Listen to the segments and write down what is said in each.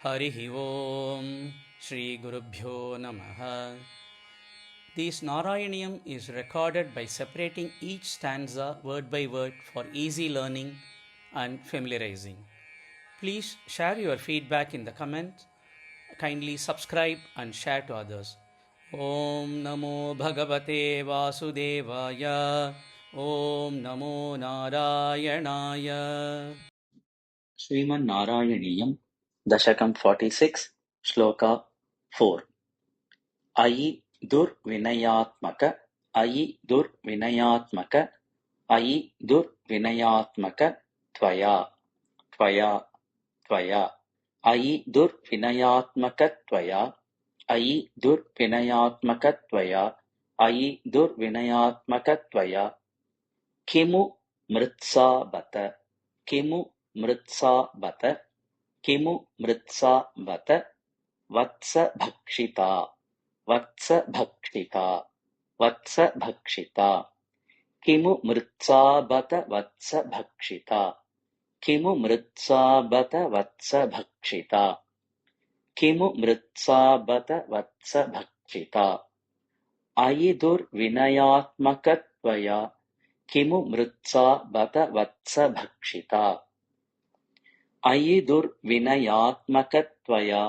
Harihi Om Shri Gurubhyo Namaha. This Narayaniyam is recorded by separating each stanza word by word for easy learning and familiarizing. Please share your feedback in the comments. Kindly subscribe and share to others. Om Namo Bhagavate Vasudevaya. Om Namo Narayanaya. ಶ್ರೀಮನ್ನಾರಾಯಣೀಯಂ ದಶಕಂ 46 ಶ್ಲೋಕ 4 ಅಯಿ ದುರ್ವಿನಯಾತ್ಮಕ ಅಯಿ ದುರ್ವಿನಯಾತ್ಮಕ ಅಯಿ ದುರ್ವಿನಯಾತ್ಮಕ ತ್ವಯಾ ತ್ವಯಾ ತ್ವಯಾ ಅಯಿ ದುರ್ವಿನಯಾತ್ಮಕ ತ್ವಯಾ ಅಯಿ ದುರ್ವಿನಯಾತ್ಮಕ ತ್ವಯಾ ಅಯಿ ದುರ್ವಿನಯಾತ್ಮಕ ತ್ವಯಾ ಕಿಮು ಮೃತ್ಸಾ ಬತ ಕಿಮು ಮೃತ್ಸಾ ಬತ ಕಿಮು ಮೃತ್ಸಾ ಬತ ವತ್ಸ ಭಕ್ಷಿತಾ ವತ್ಸ ಭಕ್ಷಿತಾ ವತ್ಸ ಭಕ್ಷಿತಾ ಕಿಮು ಮೃತ್ಸಾ ಬತ ವತ್ಸ ಭಕ್ಷಿತಾ ಕಿಮು ಮೃತ್ಸಾ ಬತ ವತ್ಸ ಭಕ್ಷಿತಾ ಕಿಮು ಮೃತ್ಸಾ ಬತ ವತ್ಸ ಭಕ್ಷಿತಾ ಅಯಿ ದುರ್ವಿನಯಾತ್ಮಕ ತ್ವಯಾ ಕಿಮು ಮೃತ್ಸಾ ಬತ ವತ್ಸ ಭಕ್ಷಿತಾ ಅಯಿ ದುರ್ವಿನಯಾತ್ಮಕ ತ್ವಯಾ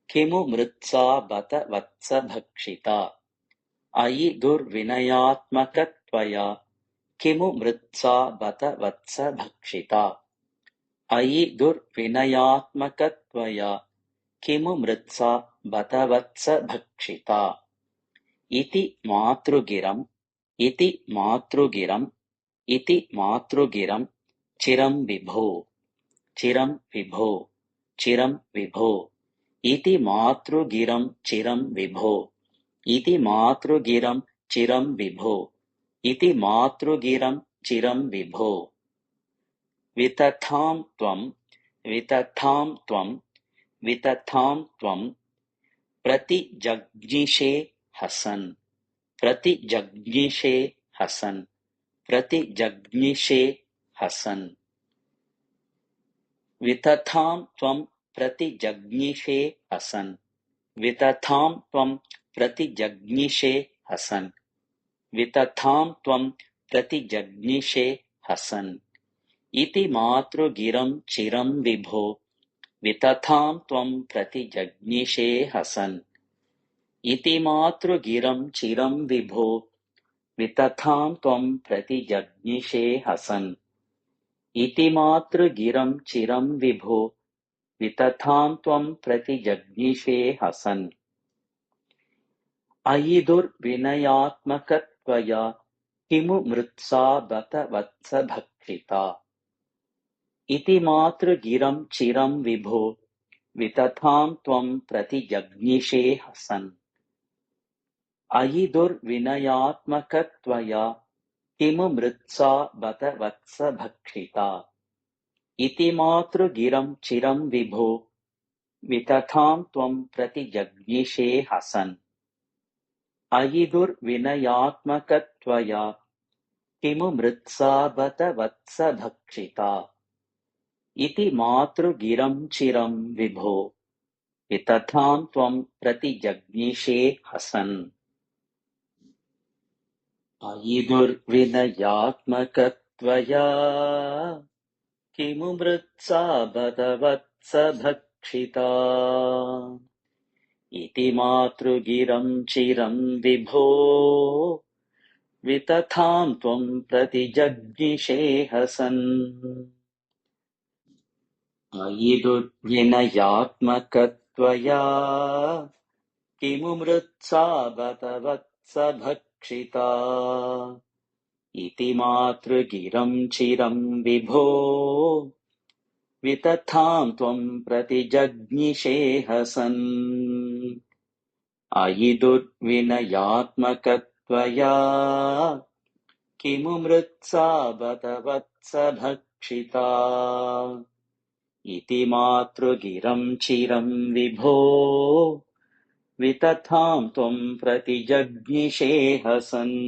ಕಿಮು ಮೃತ್ಸಾ ಬತ ವತ್ಸ ಭಕ್ಷಿತಾ ಅಯಿ ದುರ್ವಿನಯಾತ್ಮಕ ತ್ವಯಾ ಕಿಮು ಮೃತ್ಸಾ ಬತ ವತ್ಸ ಭಕ್ಷಿತಾ ಅಯಿ ದುರ್ವಿನಯಾತ್ಮಕ ತ್ವಯಾ ಕಿಮು ಮೃತ್ಸಾ ಬತ ವತ್ಸ ಭಕ್ಷಿತಾ ಇತಿ ಮಾತೃಗಿರಂ ಇತಿ ಮಾತೃಗಿರಂ ಇತಿ ಮಾತೃಗಿರಂ ಚಿರಂ ವಿಭೋ ಚಿರಂ ವಿಭೋ ಚಿರಂ ವಿಭೋ ಇತಿ ಮಾತೃಗಿರಂ ಚಿರಂ ವಿಭೋ ಇತಿ ಮಾತೃಗಿರಂ ಚಿರಂ ವಿಭೋ ಇತಿ ಮಾತೃಗಿರಂ ಚಿರಂ ವಿಭೋ ವಿತಥಾಂ ತ್ವಂ ವಿತಥಾಂ ತ್ವಂ ವಿತಥಾಂ ತ್ವಂ ಪ್ರತಿಜಗ್ನಿಷೇ ಹಸನ್ ಪ್ರತಿಜಗ್ನಿಷೇ ಹಸನ್ ಪ್ರತಿಜಗ್ನಿಷೇ ಹಸನ್ ವಿತಥಾಂ ತ್ವಂ ಪ್ರತಿಜಗ್ನಿಷೇ ಹಸನ್ ವಿತಥಾಂ ತ್ವಂ ಪ್ರತಿಜಗ್ನಿಷೇ ಹಸನ್ ವಿತಥಾಂ ತ್ವಂ ಪ್ರತಿಜಗ್ನಿಷೇ ಹಸನ್ ಇತಿ ಮಾತೃಗಿರಂ ಚಿರಂ ವಿಭೋ ವಿತಥಾಂ ತ್ವಂ ಪ್ರತಿಜಗ್ನಿಷೇ ಹಸನ್ ಇತಿ ಮಾತೃಗಿರಂ ಚಿರಂ ವಿಭೋ ವಿತಥಾಂ ತ್ವಂ ಪ್ರತಿಜಗ್ನಿಷೇ ಹಸನ್ ಇತಿ ಮಾತೃಗಿರಂ ಚಿರಂ ವಿಭೋ ವಿತಥಾಂ ತ್ವಂ ಪ್ರತಿಜಗ್ನಿಷೇ ಹಸನ್ ಅಯಿ ದುರ್ವಿನಯಾತ್ಮಕ ತ್ವಯಾ ಕಿಮು ಮೃತ್ಸಾ ಬತ ವತ್ಸ ಭಕ್ಷಿತಾ ಇತಿ ಮಾತೃಗಿರಂ ಚಿರಂ ವಿಭೋ ವಿತಥಾಂ ತ್ವಂ ಪ್ರತಿಜಗ್ನಿಷೇ ಹಸನ್ ಅಯಿ ದುರ್ವಿನಯಾತ್ಮಕ ತ್ವಯಾ ಕಿಮು ಮೃತ್ಸಾ ಬತ ವತ್ಸ ಭಕ್ಷಿತಾ ಇತಿ ಮಾತೃಗಿರಂ ಚಿರಂ ವಿಭೋ ವಿತಥಾಂ ತ್ವಂ ಪ್ರತಿಜಗ್ನಿಷೇ ಹಸನ್ ಅಯಿ ದುರ್ವಿನಯಾತ್ಮಕ ತ್ವಯಾ ಕಿಮು ಮೃತ್ಸಾ ಬತ ವತ್ಸ ಭಕ್ಷಿತಾ ಇತಿ ಮಾತೃಗಿರಂ ಚಿರಂ ವಿಭೋ ವಿತಥಾಂ ತ್ವಂ ಪ್ರತಿಜಗ್ನಿಷೇ ಹಸನ್ ಅಯಿ ದುರ್ವಿನಯಾತ್ಮಕ ತ್ವಯಾ ಕಿಮು ಮೃತ್ಸಾ ಬತ ವತ್ಸ ಭಕ್ಷಿತಾ ಇತಿ ಮಾತೃಗಿರಂ ಚಿರಂ ವಿಭೋ ವಿತಥಾಂ ತ್ವಂ ಪ್ರತಿಜಗ್ನಿಷೇ ಹಸನ್ ಅಯಿ ದುರ್ವಿನಯಾತ್ಮಕ ತ್ವಯಾ ಕಿಮು ಮೃತ್ಸಾ ಬತ ವತ್ಸ ಭಕ್ಷಿತಾ ಇತಿ ಮಾತೃಗಿರಂ ಚಿರಂ ವಿಭೋ ವಿತಥಾಂ ತ್ವಂ ಪ್ರತಿಜಗ್ನಿಷೇ ಹಸನ್ ಅಯಿ ದುರ್ವಿನಯಾತ್ಮಕ ತ್ವಯಾ ಕಿಮು ಮೃತ್ಸಾ ಬತ ವತ್ಸ ಭಕ್ಷಿತಾ ಇತಿ ಮಾತೃಗಿರಂ ಚಿರಂ ವಿಭೋ ವಿತಥಾಂ ತ್ವಂ ಪ್ರತಿಜಗ್ನಿಷೇ ಹಸನ್